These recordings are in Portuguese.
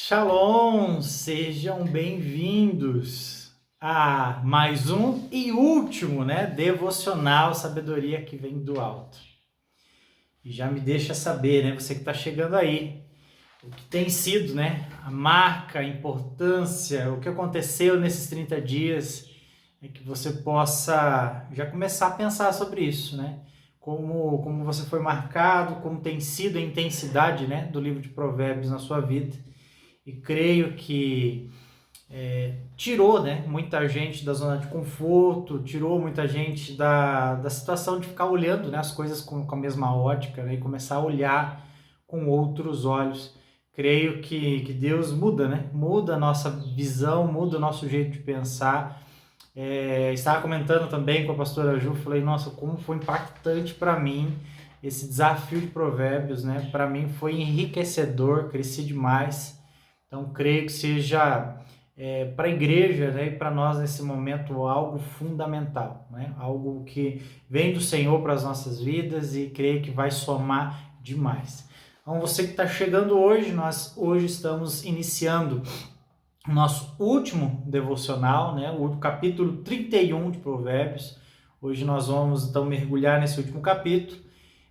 Shalom, sejam bem-vindos a mais um e último, devocional Sabedoria que vem do alto. E já me deixa saber, você que está chegando aí, o que tem sido, a marca, a importância, o que aconteceu nesses 30 dias, que você possa já começar a pensar sobre isso, Como você foi marcado, como tem sido a intensidade, do livro de Provérbios na sua vida. E creio que tirou, muita gente da zona de conforto, tirou muita gente da situação de ficar olhando, as coisas com a mesma ótica, e começar a olhar com outros olhos. Creio que Deus muda, muda a nossa visão, muda o nosso jeito de pensar. Estava comentando também com a pastora Ju, falei, nossa, como foi impactante para mim esse desafio de Provérbios, Para mim foi enriquecedor, cresci demais. Então, creio que seja para a igreja, e para nós nesse momento algo fundamental, Algo que vem do Senhor para as nossas vidas e creio que vai somar demais. Então, você que está chegando hoje, nós hoje estamos iniciando o nosso último devocional, o capítulo 31 de Provérbios. Hoje nós vamos então mergulhar nesse último capítulo.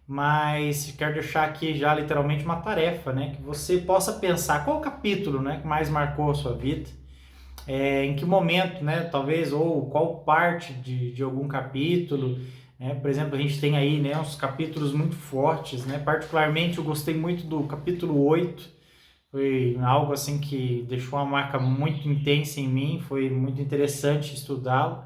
Mas quero deixar aqui já literalmente uma tarefa, que você possa pensar qual capítulo, que mais marcou a sua vida, em que momento, talvez, ou qual parte de algum capítulo, Por exemplo, a gente tem aí, uns capítulos muito fortes, Particularmente eu gostei muito do capítulo 8, foi algo assim que deixou uma marca muito intensa em mim, foi muito interessante estudá-lo.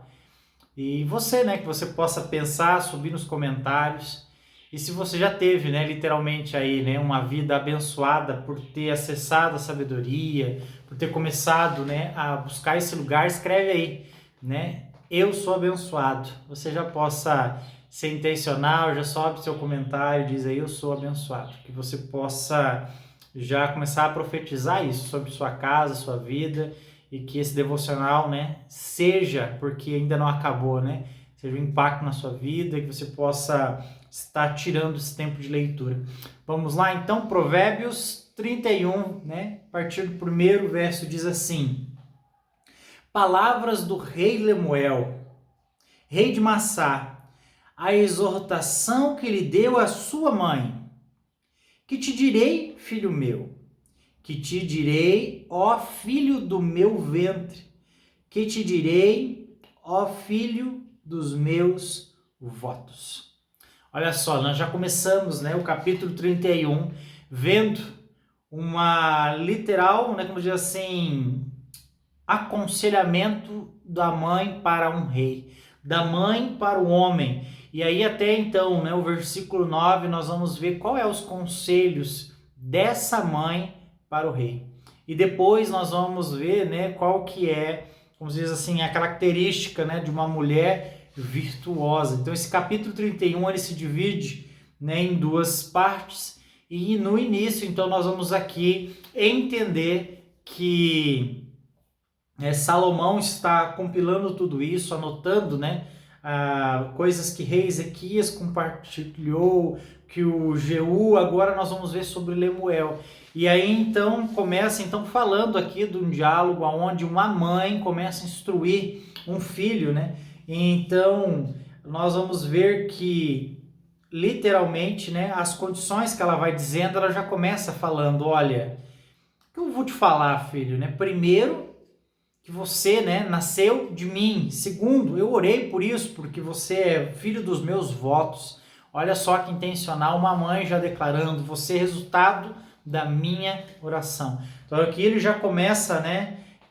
E você, que você possa pensar, subir nos comentários. E se você já teve, literalmente aí, uma vida abençoada por ter acessado a sabedoria, por ter começado, a buscar esse lugar, escreve aí, Eu sou abençoado. Você já possa ser intencional, já sobe seu comentário, diz aí, eu sou abençoado. Que você possa já começar a profetizar isso sobre sua casa, sua vida, e que esse devocional, seja, porque ainda não acabou, seja um impacto na sua vida, que você possa estar tirando esse tempo de leitura. Vamos lá, então, Provérbios 31, a partir do primeiro verso diz assim: Palavras do rei Lemuel, rei de Massá, a exortação que lhe deu a sua mãe. Que te direi, filho meu? Que te direi, ó filho do meu ventre? Que te direi, ó filho dos meus votos? Olha só, nós já começamos, o capítulo 31, vendo uma literal, como diz assim, aconselhamento da mãe para um rei, da mãe para o homem. E aí até então, o versículo 9, nós vamos ver qual é os conselhos dessa mãe para o rei. E depois nós vamos ver, qual que é, como diz assim, a característica, de uma mulher virtuosa. Então esse capítulo 31, ele se divide, em duas partes. E no início, então, nós vamos aqui entender que Salomão está compilando tudo isso, anotando, coisas que rei Ezequias compartilhou, que o Jeú, agora nós vamos ver sobre Lemuel. E aí então começa falando aqui de um diálogo onde uma mãe começa a instruir um filho, Então nós vamos ver que literalmente, as condições que ela vai dizendo, ela já começa falando, olha, o que eu vou te falar, filho, Primeiro, que você, nasceu de mim. Segundo, eu orei por isso, porque você é filho dos meus votos. Olha só que intencional, uma mãe já declarando, você é resultado da minha oração. Então aqui ele já começa,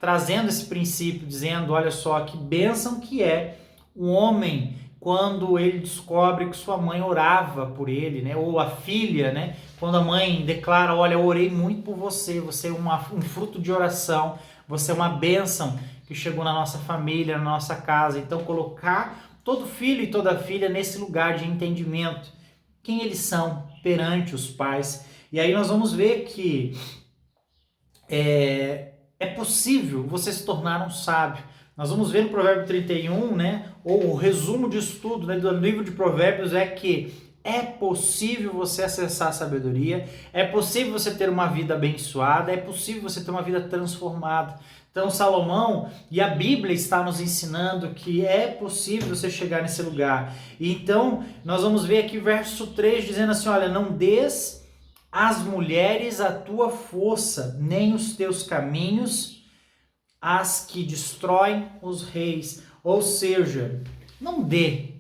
trazendo esse princípio, dizendo, olha só que bênção que é um homem quando ele descobre que sua mãe orava por ele, ou a filha, quando a mãe declara, olha, eu orei muito por você, você é um fruto de oração, você é uma bênção que chegou na nossa família, na nossa casa. Então colocar todo filho e toda filha nesse lugar de entendimento, quem eles são perante os pais. E aí nós vamos ver que é possível você se tornar um sábio. Nós vamos ver no Provérbio 31, ou o resumo disso tudo, do livro de Provérbios é que É possível você acessar a sabedoria, é possível você ter uma vida abençoada, é possível você ter uma vida transformada. Então Salomão e a Bíblia está nos ensinando que é possível você chegar nesse lugar. E então nós vamos ver aqui verso 3 dizendo assim, olha, não des às mulheres a tua força, nem os teus caminhos, as que destroem os reis. Ou seja, não dê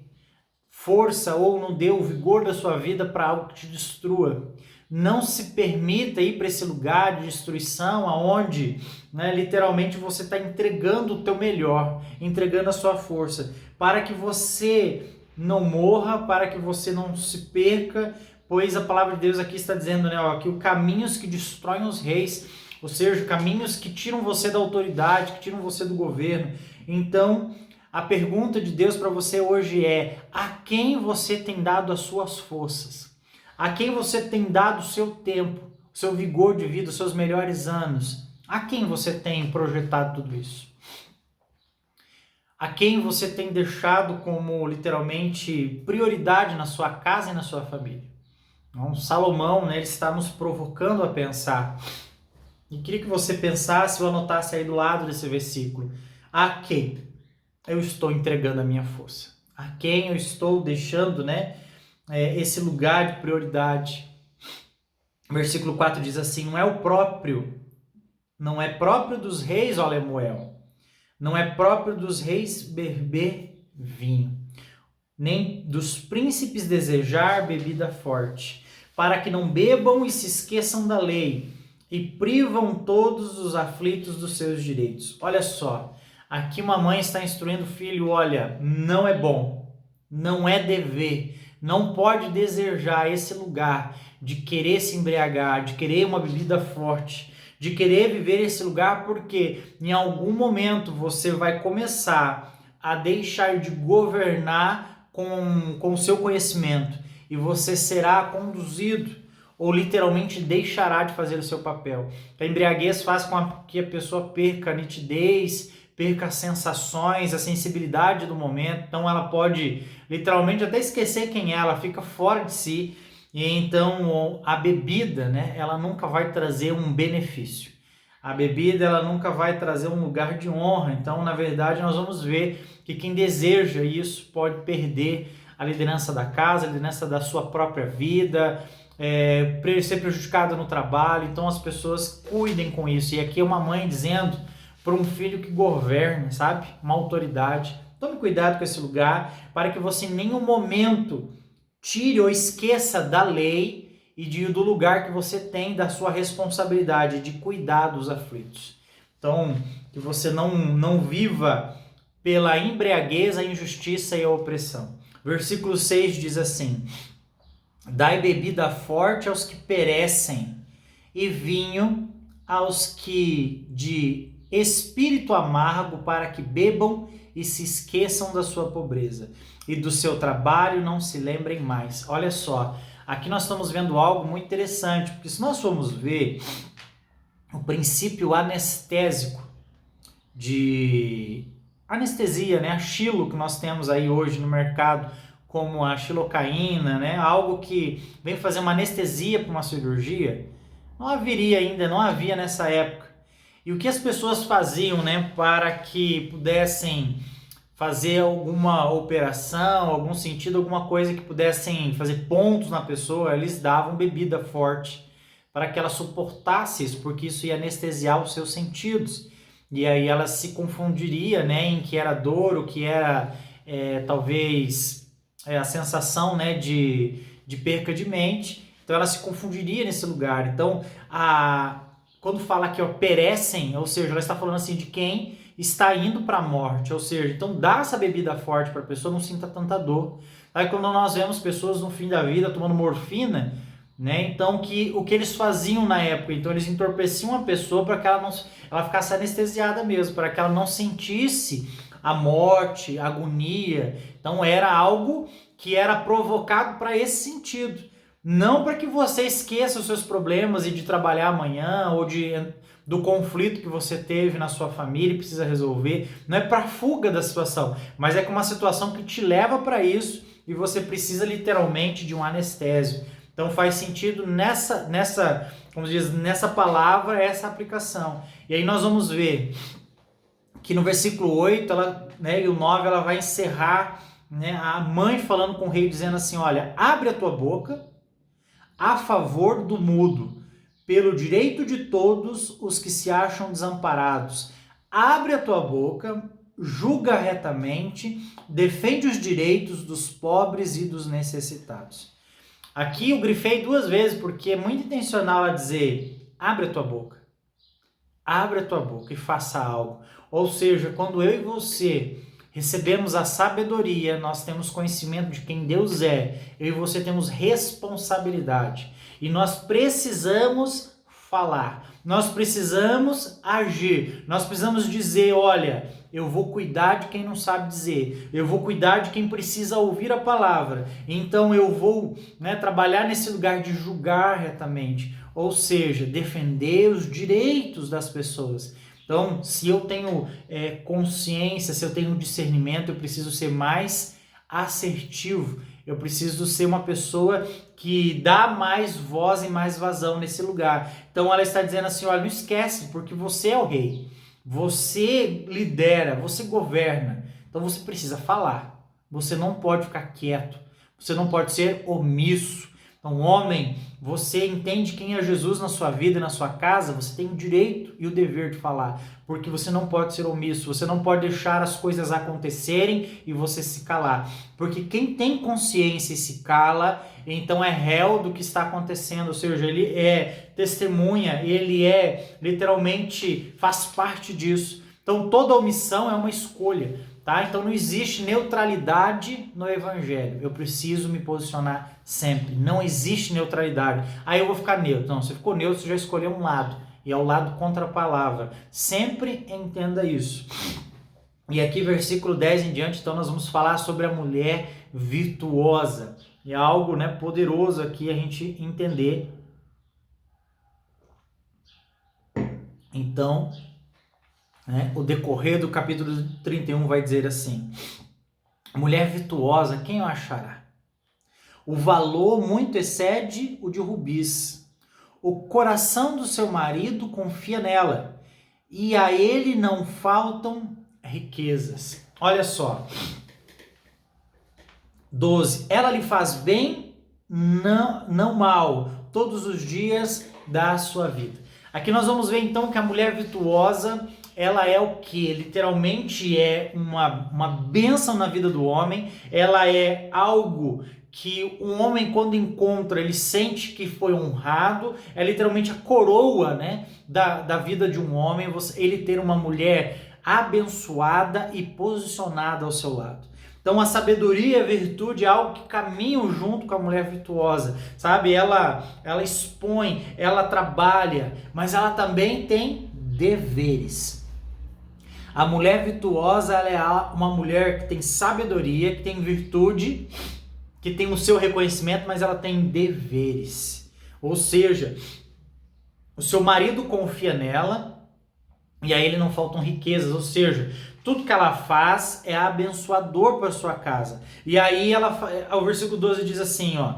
força ou não dê o vigor da sua vida para algo que te destrua. Não se permita ir para esse lugar de destruição aonde, né, literalmente você está entregando o teu melhor, entregando a sua força, para que você não morra, para que você não se perca, pois a palavra de Deus aqui está dizendo, né, ó, que os caminhos que destroem os reis, ou seja, caminhos que tiram você da autoridade, que tiram você do governo. Então, a pergunta de Deus para você hoje é: a quem você tem dado as suas forças? A quem você tem dado o seu tempo, o seu vigor de vida, os seus melhores anos? A quem você tem projetado tudo isso? A quem você tem deixado como, literalmente, prioridade na sua casa e na sua família? Então, Salomão, né, ele está nos provocando a pensar. E queria que você pensasse ou anotasse aí do lado desse versículo. A quem eu estou entregando a minha força? A quem eu estou deixando, né, esse lugar de prioridade? Versículo 4 diz assim, não é próprio dos reis, ó Lemuel, não é próprio dos reis beber vinho, nem dos príncipes desejar bebida forte, para que não bebam e se esqueçam da lei, e privam todos os aflitos dos seus direitos. Olha só, aqui uma mãe está instruindo o filho, olha, não é bom, não é dever, não pode desejar esse lugar de querer se embriagar, de querer uma bebida forte, de querer viver esse lugar, porque em algum momento você vai começar a deixar de governar com o seu conhecimento e você será conduzido ou literalmente deixará de fazer o seu papel. A embriaguez faz com que a pessoa perca a nitidez, perca as sensações, a sensibilidade do momento, então ela pode literalmente até esquecer quem é, ela fica fora de si, e então a bebida, né, ela nunca vai trazer um benefício. A bebida, ela nunca vai trazer um lugar de honra, então na verdade nós vamos ver que quem deseja isso pode perder a liderança da casa, a liderança da sua própria vida, ser prejudicado no trabalho. Então as pessoas cuidem com isso. E aqui é uma mãe dizendo para um filho que governa, sabe? Uma autoridade. Tome cuidado com esse lugar para que você em nenhum momento tire ou esqueça da lei e do lugar que você tem, da sua responsabilidade de cuidar dos aflitos. Então, que você não viva pela embriaguez, a injustiça e a opressão. Versículo 6 diz assim: dai bebida forte aos que perecem, e vinho aos que de espírito amargo, para que bebam e se esqueçam da sua pobreza, e do seu trabalho não se lembrem mais. Olha só, aqui nós estamos vendo algo muito interessante, porque se nós formos ver o princípio anestésico de anestesia, né, a xilo que nós temos aí hoje no mercado, como a xilocaína, né, algo que vem fazer uma anestesia para uma cirurgia, não havia nessa época. E o que as pessoas faziam, né, para que pudessem fazer alguma operação, algum sentido, alguma coisa que pudessem fazer pontos na pessoa, eles davam bebida forte para que ela suportasse isso, porque isso ia anestesiar os seus sentidos. E aí ela se confundiria, né, em que era dor, o que era talvez a sensação, né, de perca de mente. Então ela se confundiria nesse lugar. Então, quando fala que perecem, ou seja, ela está falando assim de quem está indo para a morte, ou seja, então dá essa bebida forte para a pessoa, não sinta tanta dor. Aí quando nós vemos pessoas no fim da vida tomando morfina, né, então o que eles faziam na época, então eles entorpeciam a pessoa para que ela ficasse anestesiada mesmo, para que ela não sentisse a morte, a agonia. Então era algo que era provocado para esse sentido. Não para que você esqueça os seus problemas e de trabalhar amanhã ou do conflito que você teve na sua família e precisa resolver. Não é para fuga da situação, mas é uma situação que te leva para isso e você precisa literalmente de um anestésio. Então faz sentido nessa palavra, essa aplicação. E aí nós vamos ver que no versículo 8 e o 9 ela vai encerrar, né, a mãe falando com o rei, dizendo assim, olha, abre a tua boca a favor do mudo, pelo direito de todos os que se acham desamparados. Abre a tua boca, julga retamente, defende os direitos dos pobres e dos necessitados. Aqui eu grifei 2 vezes, porque é muito intencional a dizer, abre a tua boca e faça algo. Ou seja, quando eu e você recebemos a sabedoria, nós temos conhecimento de quem Deus é, eu e você temos responsabilidade. E nós precisamos falar, nós precisamos agir, nós precisamos dizer, olha, eu vou cuidar de quem não sabe dizer, eu vou cuidar de quem precisa ouvir a palavra, então eu vou, né, trabalhar nesse lugar de julgar retamente, ou seja, defender os direitos das pessoas. Então, se eu tenho consciência, se eu tenho discernimento, eu preciso ser mais assertivo, eu preciso ser uma pessoa que dá mais voz e mais vazão nesse lugar. Então ela está dizendo assim, olha, não esquece, porque você é o rei, você lidera, você governa, então você precisa falar, você não pode ficar quieto, você não pode ser omisso. Então, homem, você entende quem é Jesus na sua vida e na sua casa, você tem o direito e o dever de falar, porque você não pode ser omisso, você não pode deixar as coisas acontecerem e você se calar, porque quem tem consciência e se cala, então é réu do que está acontecendo, ou seja, ele é testemunha, ele literalmente faz parte disso. Então, toda omissão é uma escolha. Tá? Então não existe neutralidade no evangelho. Eu preciso me posicionar sempre. Não existe neutralidade. Aí eu vou ficar neutro. Não, você ficou neutro, você já escolheu um lado. E é o lado contra a palavra. Sempre entenda isso. E aqui versículo 10 em diante, então nós vamos falar sobre a mulher virtuosa. E é algo, né, poderoso aqui a gente entender. Então, o decorrer do capítulo 31 vai dizer assim, mulher virtuosa, quem o achará? O valor muito excede o de rubis. O coração do seu marido confia nela, e a ele não faltam riquezas. Olha só. 12. Ela lhe faz bem, não mal, todos os dias da sua vida. Aqui nós vamos ver então que a mulher virtuosa, ela é o que? Literalmente é uma bênção na vida do homem, ela é algo que um homem quando encontra, ele sente que foi honrado, é literalmente a coroa, né, da vida de um homem, ele ter uma mulher abençoada e posicionada ao seu lado. Então a sabedoria e a virtude é algo que caminham junto com a mulher virtuosa, sabe? Ela expõe, ela trabalha, mas ela também tem deveres. A mulher virtuosa, ela é uma mulher que tem sabedoria, que tem virtude, que tem o seu reconhecimento, mas ela tem deveres. Ou seja, o seu marido confia nela e a ele não faltam riquezas, ou seja, tudo que ela faz é abençoador para sua casa. E aí o versículo 12 diz assim, ó,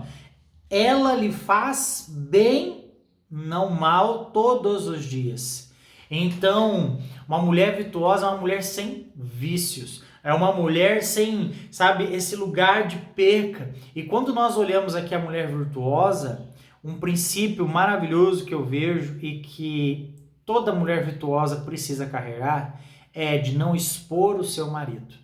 ela lhe faz bem, não mal, todos os dias. Então, uma mulher virtuosa é uma mulher sem vícios. É uma mulher sem, sabe, esse lugar de perca. E quando nós olhamos aqui a mulher virtuosa, um princípio maravilhoso que eu vejo e que toda mulher virtuosa precisa carregar é de não expor o seu marido.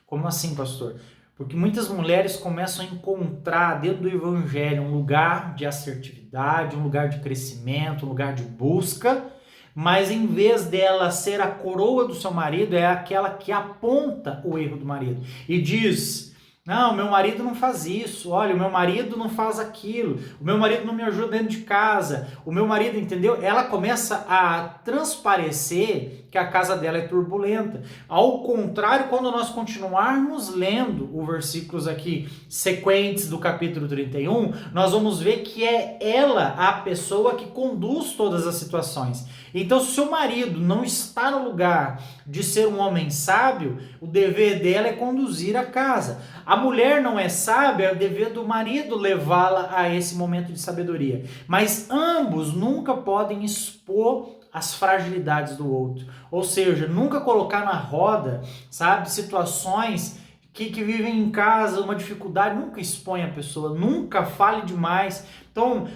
Como assim, pastor? Porque muitas mulheres começam a encontrar dentro do evangelho um lugar de assertividade, um lugar de crescimento, um lugar de busca, mas em vez dela ser a coroa do seu marido, é aquela que aponta o erro do marido e diz, não, meu marido não faz isso, olha, o meu marido não faz aquilo, o meu marido não me ajuda dentro de casa, o meu marido, entendeu? Ela começa a transparecer que a casa dela é turbulenta. Ao contrário, quando nós continuarmos lendo os versículos aqui sequentes do capítulo 31, nós vamos ver que é ela a pessoa que conduz todas as situações. Então, se o seu marido não está no lugar de ser um homem sábio, o dever dela é conduzir a casa. A mulher não é sábia, é o dever do marido levá-la a esse momento de sabedoria. Mas ambos nunca podem expor as fragilidades do outro. Ou seja, nunca colocar na roda, sabe, situações que vivem em casa, uma dificuldade, nunca expõe a pessoa, nunca fale demais. Então,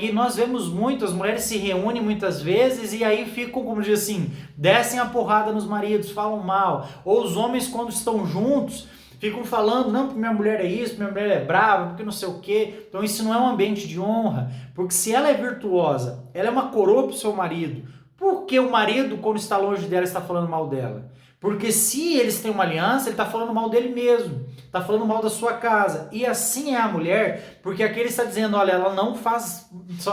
e nós vemos muito, as mulheres se reúnem muitas vezes e aí ficam, como diz assim, descem a porrada nos maridos, falam mal. Ou os homens, quando estão juntos, ficam falando, não, porque minha mulher é isso, minha mulher é brava, porque não sei o quê. Então isso não é um ambiente de honra, porque se ela é virtuosa, ela é uma coroa para o seu marido, por que o marido, quando está longe dela, está falando mal dela? Porque se eles têm uma aliança, ele está falando mal dele mesmo, está falando mal da sua casa. E assim é a mulher, porque aqui ele está dizendo, olha, ela não faz,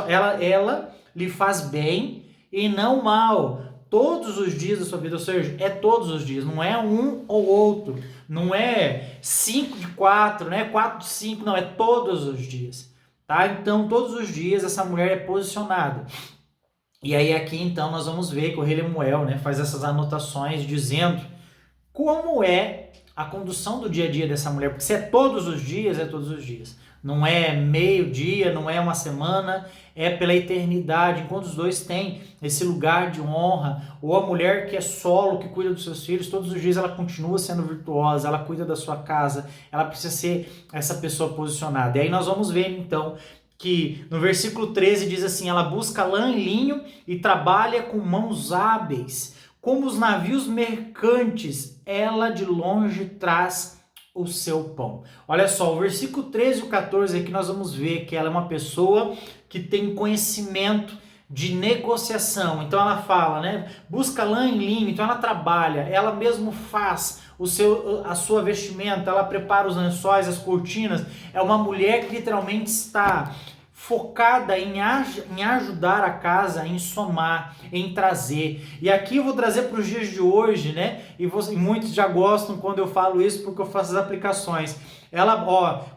ela lhe faz bem e não mal, todos os dias da sua vida, ou seja, é todos os dias, não é um ou outro, não é 5 de 4, não é 4 de 5, não, é todos os dias, tá? Então, todos os dias essa mulher é posicionada. E aí aqui então nós vamos ver que o rei Lemuel, né, faz essas anotações dizendo como é a condução do dia a dia dessa mulher, porque se é todos os dias, é todos os dias. Não é meio dia, não é uma semana, é pela eternidade, enquanto os dois têm esse lugar de honra, ou a mulher que é solo, que cuida dos seus filhos, todos os dias ela continua sendo virtuosa, ela cuida da sua casa, ela precisa ser essa pessoa posicionada. E aí nós vamos ver então que no versículo 13 diz assim, ela busca lã e linho e trabalha com mãos hábeis, como os navios mercantes, ela de longe traz o seu pão. Olha só, o versículo 13 e o 14 aqui nós vamos ver que ela é uma pessoa que tem conhecimento de negociação. Então ela fala, né? Busca lã e linho, então ela trabalha, ela mesmo faz a sua vestimenta, ela prepara os lençóis, as cortinas. É uma mulher que literalmente está focada em ajudar a casa, em somar, em trazer. E aqui eu vou trazer para os dias de hoje, né? E muitos já gostam quando eu falo isso porque eu faço as aplicações. Ela,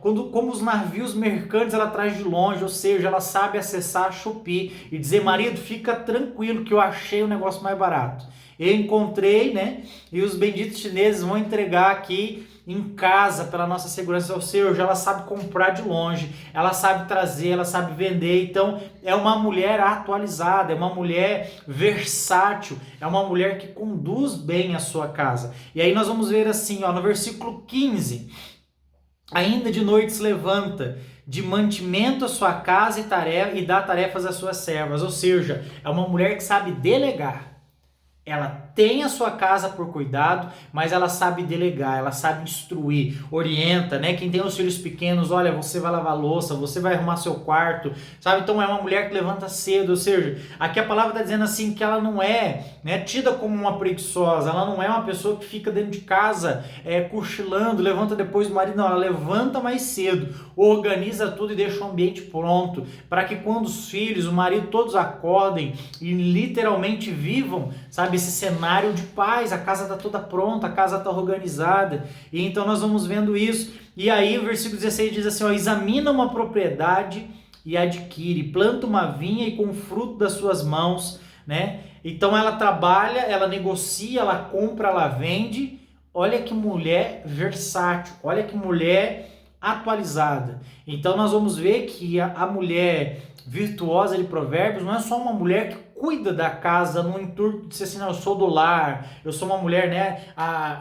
como os navios mercantes, ela traz de longe, ou seja, ela sabe acessar a Shopee e dizer, marido, fica tranquilo que eu achei o negócio mais barato. Eu encontrei, né? E os benditos chineses vão entregar aqui em casa pela nossa segurança, ou seja, ela sabe comprar de longe, ela sabe trazer, ela sabe vender. Então é uma mulher atualizada, é uma mulher versátil, é uma mulher que conduz bem a sua casa. E aí nós vamos ver assim, no versículo 15, ainda de noite se levanta, de mantimento a sua casa e dá tarefas às suas servas, ou seja, é uma mulher que sabe delegar. Ela tem a sua casa por cuidado, mas ela sabe delegar, ela sabe instruir, orienta, né? Quem tem os filhos pequenos, olha, você vai lavar louça, você vai arrumar seu quarto, sabe? Então é uma mulher que levanta cedo, ou seja, aqui a palavra está dizendo assim que ela não é, né, tida como uma preguiçosa, ela não é uma pessoa que fica dentro de casa cochilando, levanta depois do marido, não, ela levanta mais cedo, organiza tudo e deixa o ambiente pronto, para que quando os filhos, o marido, todos acordem e literalmente vivam, sabe, esse cenário de paz, a casa está toda pronta, a casa está organizada. E então nós vamos vendo isso. E aí o versículo 16 diz assim, examina uma propriedade e adquire, planta uma vinha e com o fruto das suas mãos, né? Então ela trabalha, ela negocia, ela compra, ela vende. Olha que mulher versátil, olha que mulher atualizada. Então nós vamos ver que a mulher virtuosa de Provérbios não é só uma mulher que cuida da casa no intuito de dizer assim, não, eu sou do lar, eu sou uma mulher, né,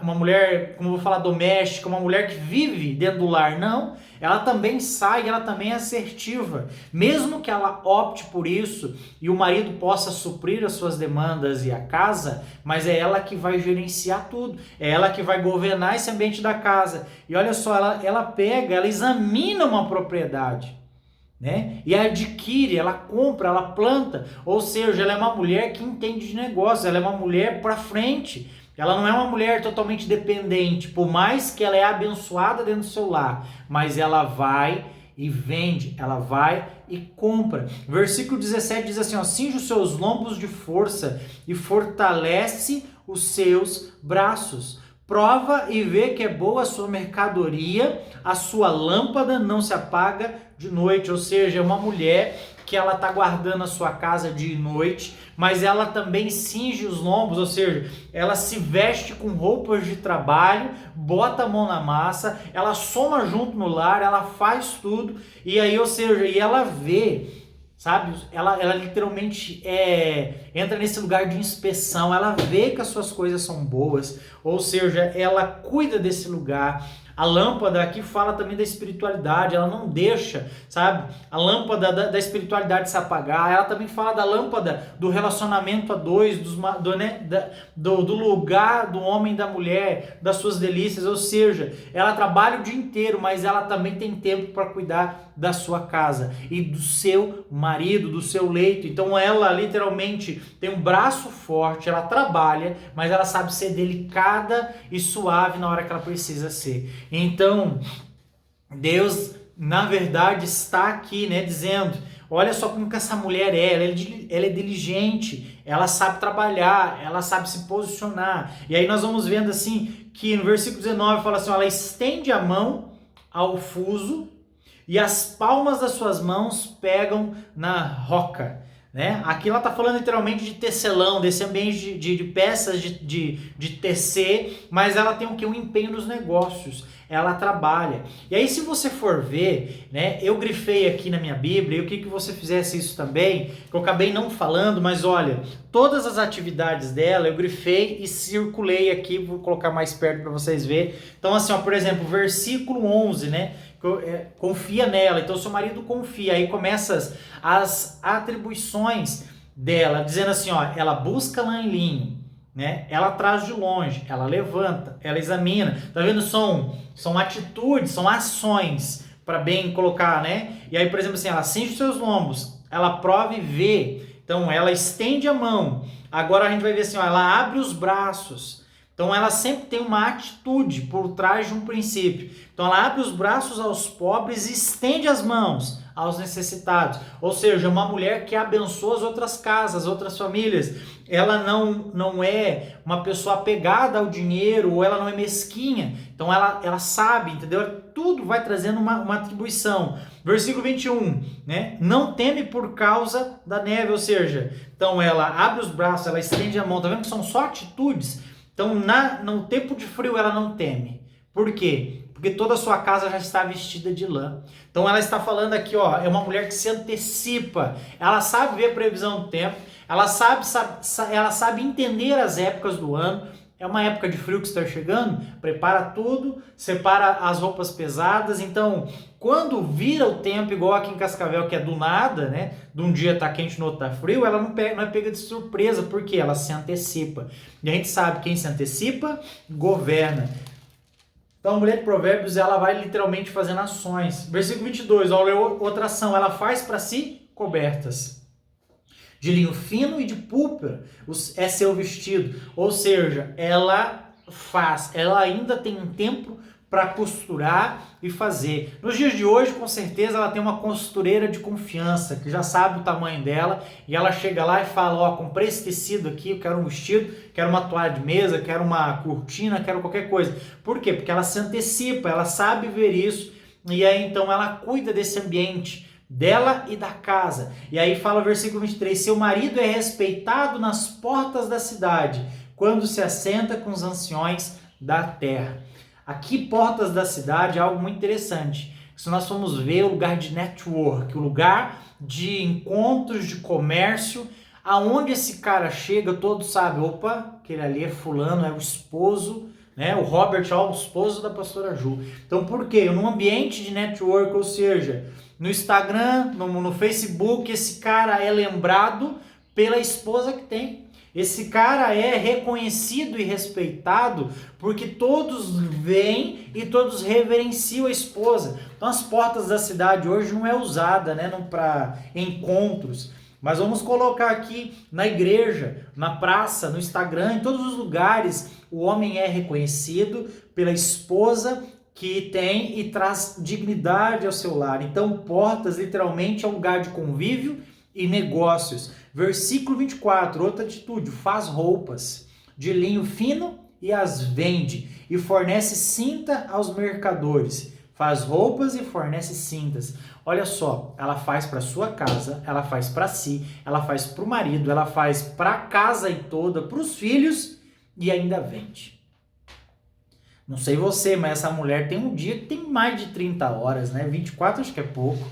uma mulher, como eu vou falar, doméstica, uma mulher que vive dentro do lar. Não, ela também sai, ela também é assertiva, mesmo que ela opte por isso e o marido possa suprir as suas demandas e a casa, mas é ela que vai gerenciar tudo, é ela que vai governar esse ambiente da casa. E olha só, ela examina uma propriedade, né? E adquire, ela compra, ela planta, ou seja, ela é uma mulher que entende de negócio, ela é uma mulher para frente, ela não é uma mulher totalmente dependente, por mais que ela é abençoada dentro do seu lar, mas ela vai e vende, ela vai e compra. Versículo 17 diz assim, ó, cinge os seus lombos de força e fortalece os seus braços. Prova e vê que é boa a sua mercadoria, a sua lâmpada não se apaga de noite. Ou seja, é uma mulher que ela está guardando a sua casa de noite, mas ela também cinge os lombos, ou seja, ela se veste com roupas de trabalho, bota a mão na massa, ela soma junto no lar, ela faz tudo, e aí, ou seja, e ela vê, sabe, ela literalmente entra nesse lugar de inspeção, ela vê que as suas coisas são boas, ou seja, ela cuida desse lugar. A lâmpada aqui fala também da espiritualidade, ela não deixa, sabe, a lâmpada da espiritualidade se apagar. Ela também fala da lâmpada do relacionamento a dois, do lugar do homem e da mulher, das suas delícias, ou seja, ela trabalha o dia inteiro, mas ela também tem tempo para cuidar da sua casa e do seu marido, do seu leito. Então ela literalmente tem um braço forte, ela trabalha, mas ela sabe ser delicada e suave na hora que ela precisa ser. Então, Deus, na verdade, está aqui, né, dizendo, olha só como que essa mulher ela é diligente, ela sabe trabalhar, ela sabe se posicionar. E aí nós vamos vendo assim, que no versículo 19 fala assim, ó, ela estende a mão ao fuso e as palmas das suas mãos pegam na roca. Né? Aqui ela está falando literalmente de tecelão, desse ambiente de peças de tecer, mas ela tem o que? Um empenho nos negócios, ela trabalha. E aí se você for ver, né, eu grifei aqui na minha Bíblia, e eu queria que você fizesse isso também, que eu acabei não falando, mas olha, todas as atividades dela eu grifei e circulei aqui, vou colocar mais perto para vocês verem. Então assim, ó, por exemplo, versículo 11, né? Confia nela, então seu marido confia, aí começa as atribuições dela, dizendo assim, ó, ela busca lã e linho, né? Ela traz de longe, ela levanta, ela examina, tá vendo? São atitudes, são ações, para bem colocar, né? E aí, por exemplo, assim, ela cinge os seus lombos, ela prova e vê, então ela estende a mão, agora a gente vai ver assim, ó, ela abre os braços. Então ela sempre tem uma atitude por trás de um princípio. Então ela abre os braços aos pobres e estende as mãos aos necessitados. Ou seja, uma mulher que abençoa as outras casas, outras famílias. Ela não é uma pessoa apegada ao dinheiro, ou ela não é mesquinha. Então ela sabe, entendeu? Tudo vai trazendo uma atribuição. Versículo 21, né? Não teme por causa da neve, ou seja, então ela abre os braços, ela estende a mão. Tá vendo que são só atitudes? Então, no tempo de frio, ela não teme. Por quê? Porque toda a sua casa já está vestida de lã. Então, ela está falando aqui, ó, é uma mulher que se antecipa. Ela sabe ver a previsão do tempo. Ela sabe entender as épocas do ano. É uma época de frio que está chegando, prepara tudo, separa as roupas pesadas. Então, quando vira o tempo, igual aqui em Cascavel, que é do nada, né? De um dia tá quente, no outro tá frio, ela não é pega de surpresa, porque ela se antecipa. E a gente sabe, quem se antecipa, governa. Então, a mulher de Provérbios, ela vai literalmente fazendo ações. Versículo 22, olha outra ação, ela faz para si cobertas de linho fino e de púrpura é seu vestido. Ou seja, ela ainda tem um tempo para costurar e fazer. Nos dias de hoje, com certeza, ela tem uma costureira de confiança, que já sabe o tamanho dela, e ela chega lá e fala, ó, comprei esse tecido aqui, eu quero um vestido, quero uma toalha de mesa, quero uma cortina, quero qualquer coisa. Por quê? Porque ela se antecipa, ela sabe ver isso, e aí então ela cuida desse ambiente, dela e da casa. E aí fala o versículo 23, seu marido é respeitado nas portas da cidade, quando se assenta com os anciões da terra. Aqui, portas da cidade, é algo muito interessante. Se nós formos ver o lugar de network, o lugar de encontros, de comércio, aonde esse cara chega, todos sabem, opa, aquele ali é fulano, é o esposo, né? O Robert, ó, o esposo da pastora Ju. Então, por quê? Num ambiente de network, ou seja, no Instagram, no Facebook, esse cara é lembrado pela esposa que tem. Esse cara é reconhecido e respeitado porque todos veem e todos reverenciam a esposa. Então as portas da cidade hoje não é usada, né, para encontros, mas vamos colocar aqui na igreja, na praça, no Instagram, em todos os lugares, o homem é reconhecido pela esposa que tem e traz dignidade ao seu lar. Então, portas literalmente é um lugar de convívio e negócios. Versículo 24, outra atitude: faz roupas de linho fino e as vende, e fornece cinta aos mercadores. Faz roupas e fornece cintas. Olha só, ela faz para sua casa, ela faz para si, ela faz para o marido, ela faz para a casa e toda, para os filhos, e ainda vende. Não sei você, mas essa mulher tem um dia que tem mais de 30 horas, né? 24 acho que é pouco.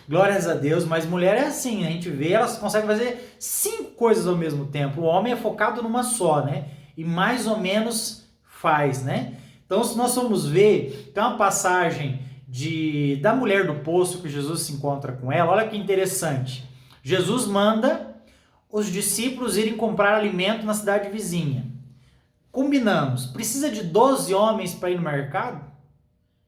Glórias a Deus, mas mulher é assim, a gente vê, elas conseguem fazer 5 coisas ao mesmo tempo. O homem é focado numa só, né? E mais ou menos faz, né? Então, se nós formos ver, tem uma passagem da mulher do poço que Jesus se encontra com ela. Olha que interessante. Jesus manda os discípulos irem comprar alimento na cidade vizinha. Combinamos, precisa de 12 homens para ir no mercado?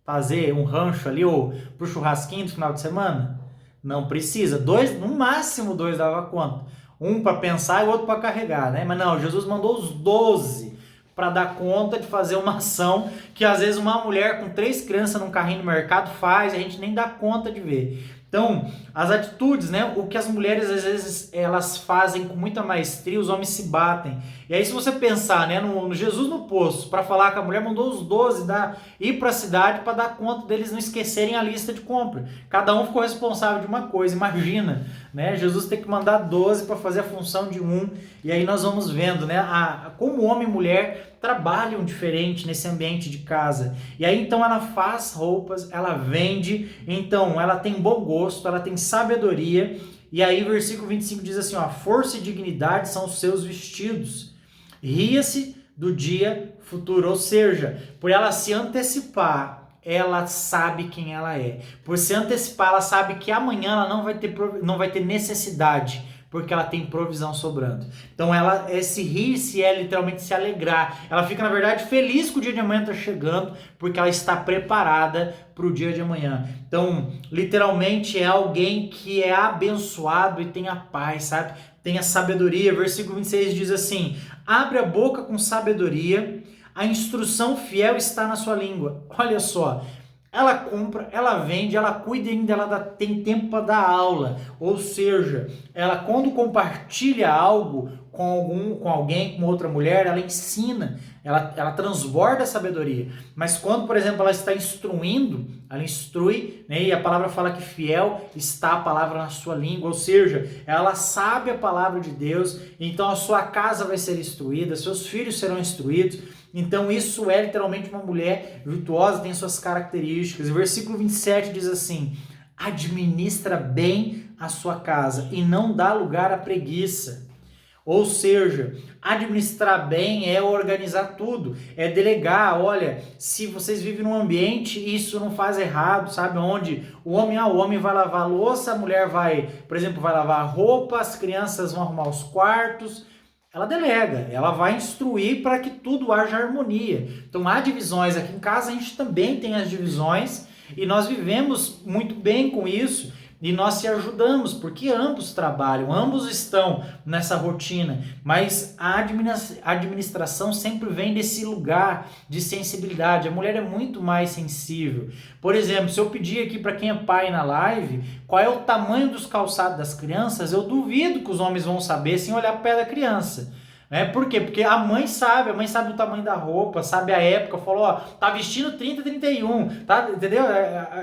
Fazer um rancho ali ou pro churrasquinho do final de semana? Não precisa. 2, no máximo 2 dava conta. Um para pensar e o outro para carregar, né? Mas não, Jesus mandou os 12 para dar conta de fazer uma ação que às vezes uma mulher com 3 crianças num carrinho no mercado faz e a gente nem dá conta de ver. Então, as atitudes, né? O que as mulheres às vezes elas fazem com muita maestria, os homens se batem. E aí se você pensar, né, no Jesus no poço, para falar que a mulher mandou os 12 ir para a cidade para dar conta deles não esquecerem a lista de compra. Cada um ficou responsável de uma coisa. Imagina, né? Jesus tem que mandar 12 para fazer a função de um. E aí nós vamos vendo, né, como homem e mulher trabalham diferente nesse ambiente de casa. E aí então ela faz roupas, ela vende, então ela tem bom gosto, ela tem sabedoria. E aí versículo 25 diz assim, ó, força e dignidade são os seus vestidos. Ria-se do dia futuro, ou seja, por ela se antecipar, ela sabe quem ela é. Por se antecipar, ela sabe que amanhã ela não vai ter necessidade, porque ela tem provisão sobrando. Então esse rir-se é literalmente se alegrar. Ela fica, na verdade, feliz que o dia de amanhã está chegando, porque ela está preparada para o dia de amanhã. Então, literalmente é alguém que é abençoado e tem a paz, sabe? Tem a sabedoria. Versículo 26 diz assim, abre a boca com sabedoria, a instrução fiel está na sua língua. Olha só, ela compra, ela vende, ela cuida ainda, ela tem tempo para dar aula. Ou seja, ela quando compartilha algo com alguém, com outra mulher, ela ensina, ela transborda a sabedoria. Mas quando, por exemplo, ela está instruindo, ela instrui, né, e a palavra fala que fiel está a palavra na sua língua, ou seja, ela sabe a palavra de Deus, então a sua casa vai ser instruída, seus filhos serão instruídos. Então isso é literalmente uma mulher virtuosa, tem suas características. E o versículo 27 diz assim, administra bem a sua casa e não dá lugar à preguiça. Ou seja, administrar bem é organizar tudo, é delegar. Olha, se vocês vivem num ambiente, isso não faz errado, sabe? Onde o homem vai lavar a louça, a mulher vai, por exemplo, vai lavar a roupa, as crianças vão arrumar os quartos. Ela delega, ela vai instruir para que tudo haja harmonia. Então há divisões, aqui em casa a gente também tem as divisões e nós vivemos muito bem com isso. E nós se ajudamos, porque ambos trabalham, ambos estão nessa rotina, mas a administração sempre vem desse lugar de sensibilidade. A mulher é muito mais sensível. Por exemplo, se eu pedir aqui para quem é pai na live, qual é o tamanho dos calçados das crianças, eu duvido que os homens vão saber sem olhar para o pé da criança. Por quê? Porque a mãe sabe o tamanho da roupa, sabe a época, falou, ó, tá vestindo 30, 31, tá, entendeu?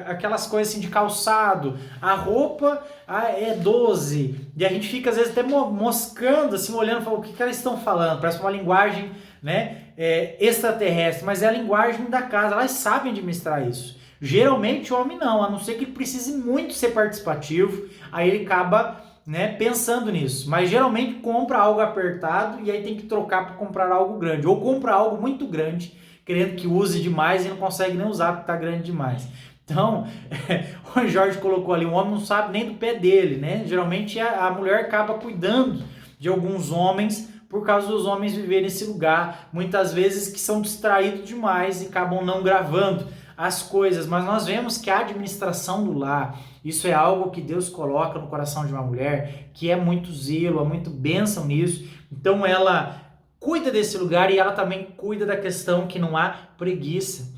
Aquelas coisas assim de calçado, a roupa é 12, e a gente fica às vezes até moscando, assim, olhando, falando, o que elas estão falando? Parece uma linguagem, né, extraterrestre, mas é a linguagem da casa, elas sabem administrar isso. Geralmente o homem não, a não ser que ele precise muito ser participativo, aí ele acaba, né, pensando nisso, mas geralmente compra algo apertado e aí tem que trocar para comprar algo grande, ou compra algo muito grande, querendo que use demais e não consegue nem usar porque está grande demais. Então, o Jorge colocou ali, o homem não sabe nem do pé dele, né? Geralmente a mulher acaba cuidando de alguns homens por causa dos homens viverem nesse lugar, muitas vezes que são distraídos demais e acabam não gravando as coisas, mas nós vemos que a administração do lar, isso é algo que Deus coloca no coração de uma mulher, que é muito zelo, há muito bênção nisso, então ela cuida desse lugar e ela também cuida da questão que não há preguiça.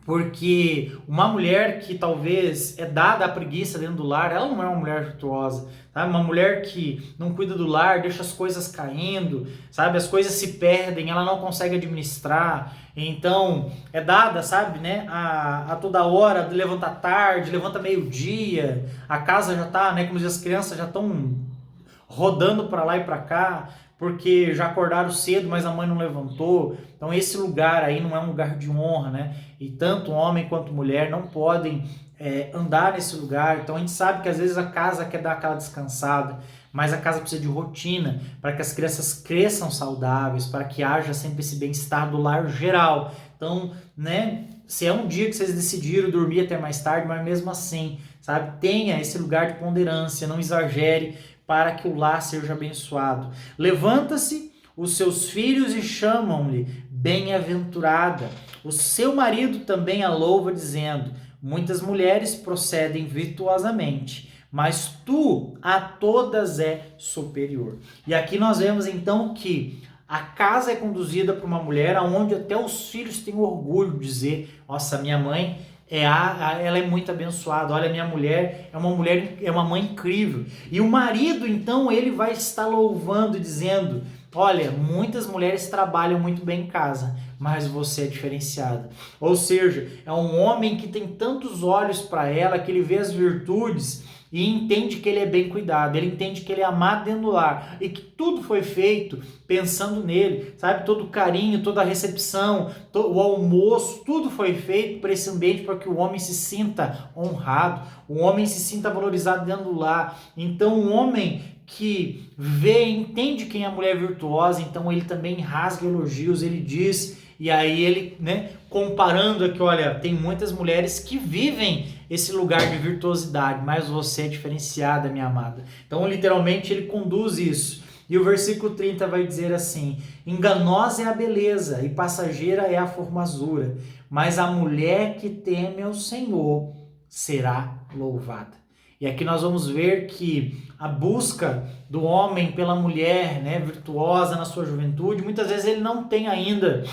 Porque uma mulher que talvez é dada à preguiça dentro do lar, ela não é uma mulher virtuosa, sabe? Uma mulher que não cuida do lar, deixa as coisas caindo, sabe? As coisas se perdem, ela não consegue administrar. Então, é dada, sabe, né? A toda hora, levanta tarde, levanta meio-dia, a casa já tá, né? Como diz, as crianças já estão rodando para lá e para cá, porque já acordaram cedo, mas a mãe não levantou. Então esse lugar aí não é um lugar de honra, né? E tanto homem quanto mulher não podem andar nesse lugar. Então a gente sabe que às vezes a casa quer dar aquela descansada, mas a casa precisa de rotina para que as crianças cresçam saudáveis, para que haja sempre esse bem-estar do lar geral. Então, né? Se é um dia que vocês decidiram dormir até mais tarde, mas mesmo assim, sabe? Tenha esse lugar de ponderância, não exagere, para que o lar seja abençoado. Levanta-se os seus filhos e chamam-lhe bem-aventurada. O seu marido também a louva, dizendo: muitas mulheres procedem virtuosamente, mas tu a todas é superior. E aqui nós vemos então que a casa é conduzida por uma mulher onde até os filhos têm orgulho de dizer: nossa, minha mãe ela é muito abençoada, olha, minha mulher, é uma mãe incrível. E o marido, então, ele vai estar louvando, dizendo: olha, muitas mulheres trabalham muito bem em casa, mas você é diferenciada. Ou seja, é um homem que tem tantos olhos para ela, que ele vê as virtudes e entende que ele é bem cuidado, ele entende que ele é amado dentro do lar e que tudo foi feito pensando nele, sabe? Todo o carinho, toda a recepção, o almoço, tudo foi feito para esse ambiente, para que o homem se sinta honrado, o homem se sinta valorizado dentro do lar. Então, um homem que vê, entende quem é a mulher virtuosa, então ele também rasga elogios, ele diz, e aí ele, né, comparando aqui, olha, tem muitas mulheres que vivem esse lugar de virtuosidade, mas você é diferenciada, minha amada. Então, literalmente, ele conduz isso. E o versículo 30 vai dizer assim: enganosa é a beleza e passageira é a formosura, mas a mulher que teme ao Senhor será louvada. E aqui nós vamos ver que a busca do homem pela mulher, né, virtuosa na sua juventude, muitas vezes ele não tem ainda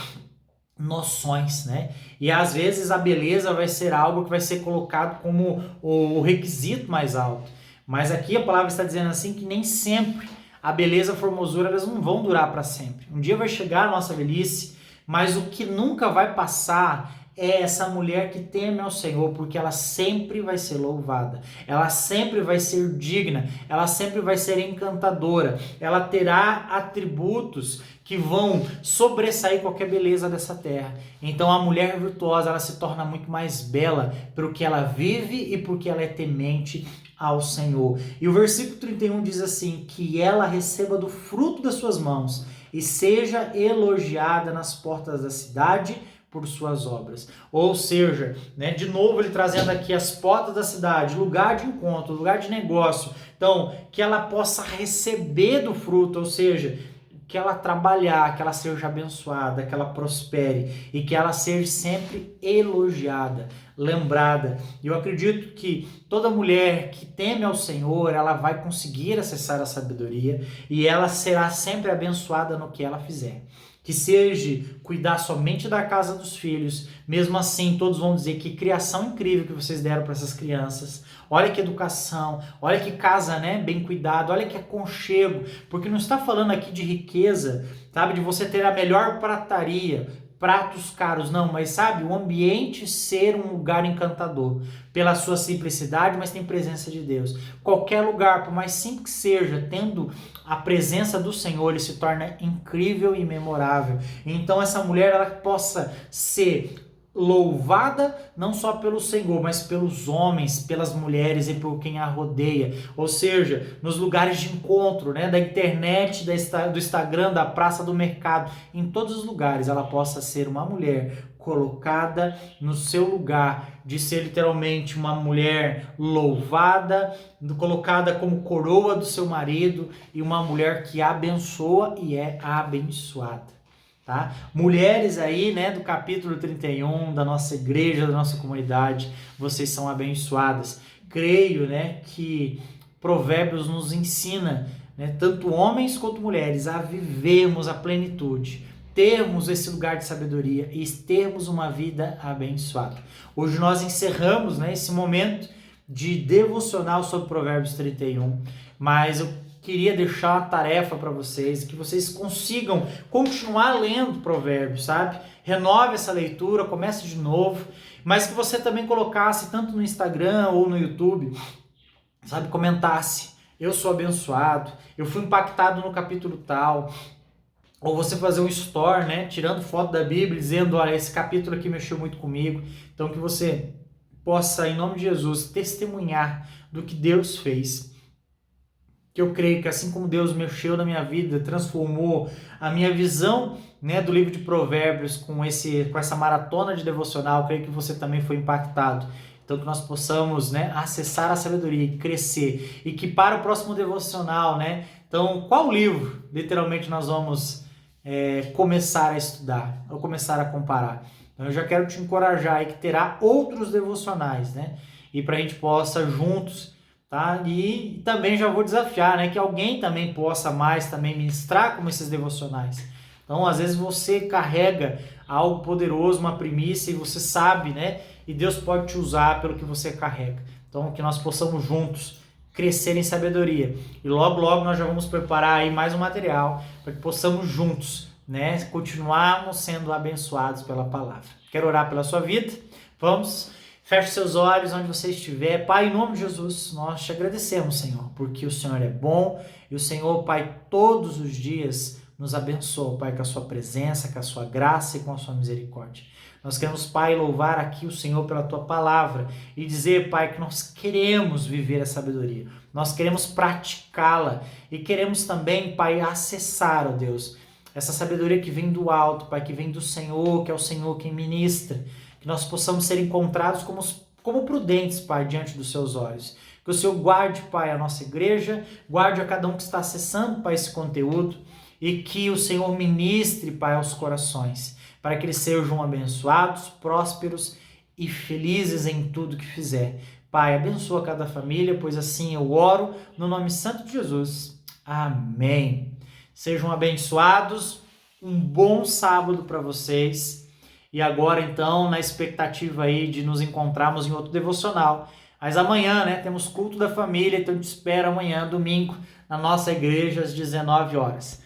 noções, né? E às vezes a beleza vai ser algo que vai ser colocado como o requisito mais alto. Mas aqui a palavra está dizendo assim que nem sempre a beleza e a formosura, elas não vão durar para sempre. Um dia vai chegar a nossa velhice, mas o que nunca vai passar é essa mulher que teme ao Senhor, porque ela sempre vai ser louvada, ela sempre vai ser digna, ela sempre vai ser encantadora, ela terá atributos que vão sobressair qualquer beleza dessa terra. Então a mulher virtuosa, ela se torna muito mais bela porque ela vive e porque ela é temente ao Senhor. E o versículo 31 diz assim: que ela receba do fruto das suas mãos e seja elogiada nas portas da cidade por suas obras. Ou seja, né, de novo ele trazendo aqui as portas da cidade, lugar de encontro, lugar de negócio. Então, que ela possa receber do fruto, ou seja, que ela trabalhar, que ela seja abençoada, que ela prospere e que ela seja sempre elogiada, lembrada. E eu acredito que toda mulher que teme ao Senhor, ela vai conseguir acessar a sabedoria e ela será sempre abençoada no que ela fizer. Que seja cuidar somente da casa dos filhos, mesmo assim todos vão dizer: que criação incrível que vocês deram para essas crianças, olha que educação, olha que casa, né, bem cuidado, olha que aconchego, porque não está falando aqui de riqueza, sabe, de você ter a melhor prataria, pratos caros, não, mas sabe, o ambiente ser um lugar encantador, pela sua simplicidade, mas tem presença de Deus. Qualquer lugar, por mais simples que seja, tendo a presença do Senhor, ele se torna incrível e memorável. Então essa mulher, ela possa ser louvada não só pelo Senhor, mas pelos homens, pelas mulheres e por quem a rodeia. Ou seja, nos lugares de encontro, né, da internet, do Instagram, da praça, do mercado, em todos os lugares ela possa ser uma mulher colocada no seu lugar, de ser literalmente uma mulher louvada, colocada como coroa do seu marido e uma mulher que abençoa e é abençoada. Tá? Mulheres aí, né, do capítulo 31 da nossa igreja, da nossa comunidade, vocês são abençoadas. Creio, né, que Provérbios nos ensina, né, tanto homens quanto mulheres, a vivermos a plenitude, termos esse lugar de sabedoria e termos uma vida abençoada. Hoje nós encerramos, né, esse momento de devocional sobre Provérbios 31, mas eu queria deixar uma tarefa para vocês, que vocês consigam continuar lendo Provérbios, sabe? Renove essa leitura, comece de novo, mas que você também colocasse tanto no Instagram ou no YouTube, sabe? Comentasse: eu sou abençoado, eu fui impactado no capítulo tal. Ou você fazer um story, né, tirando foto da Bíblia, dizendo: olha, esse capítulo aqui mexeu muito comigo. Então que você possa, em nome de Jesus, testemunhar do que Deus fez. Que eu creio que assim como Deus mexeu na minha vida, transformou a minha visão, né, do livro de Provérbios com essa maratona de devocional, eu creio que você também foi impactado. Então que nós possamos, né, acessar a sabedoria e crescer. E que para o próximo devocional, né, então qual livro literalmente nós vamos começar a estudar ou começar a comparar? Então eu já quero te encorajar aí que terá outros devocionais, né? E para a gente possa juntos, tá? E também já vou desafiar, né, que alguém também possa mais também ministrar como esses devocionais. Então às vezes você carrega algo poderoso, uma primícia, e você sabe, né? E Deus pode te usar pelo que você carrega. Então que nós possamos juntos crescer em sabedoria. E logo, logo nós já vamos preparar aí mais um material para que possamos juntos, né, continuarmos sendo abençoados pela palavra. Quero orar pela sua vida. Vamos, feche seus olhos onde você estiver. Pai, em nome de Jesus, nós te agradecemos, Senhor, porque o Senhor é bom e o Senhor, Pai, todos os dias nos abençoa, Pai, com a sua presença, com a sua graça e com a sua misericórdia. Nós queremos, Pai, louvar aqui o Senhor pela Tua palavra e dizer, Pai, que nós queremos viver a sabedoria. Nós queremos praticá-la e queremos também, Pai, acessar, ó Deus, essa sabedoria que vem do alto, Pai, que vem do Senhor, que é o Senhor quem ministra. Que nós possamos ser encontrados como prudentes, Pai, diante dos Seus olhos. Que o Senhor guarde, Pai, a nossa igreja, guarde a cada um que está acessando, Pai, esse conteúdo e que o Senhor ministre, Pai, aos corações, para que eles sejam abençoados, prósperos e felizes em tudo que fizer. Pai, abençoa cada família, pois assim eu oro no nome santo de Jesus. Amém. Sejam abençoados, um bom sábado para vocês. E agora, então, na expectativa aí de nos encontrarmos em outro devocional. Mas amanhã, né, temos culto da família, então te espero amanhã, domingo, na nossa igreja, às 19 horas.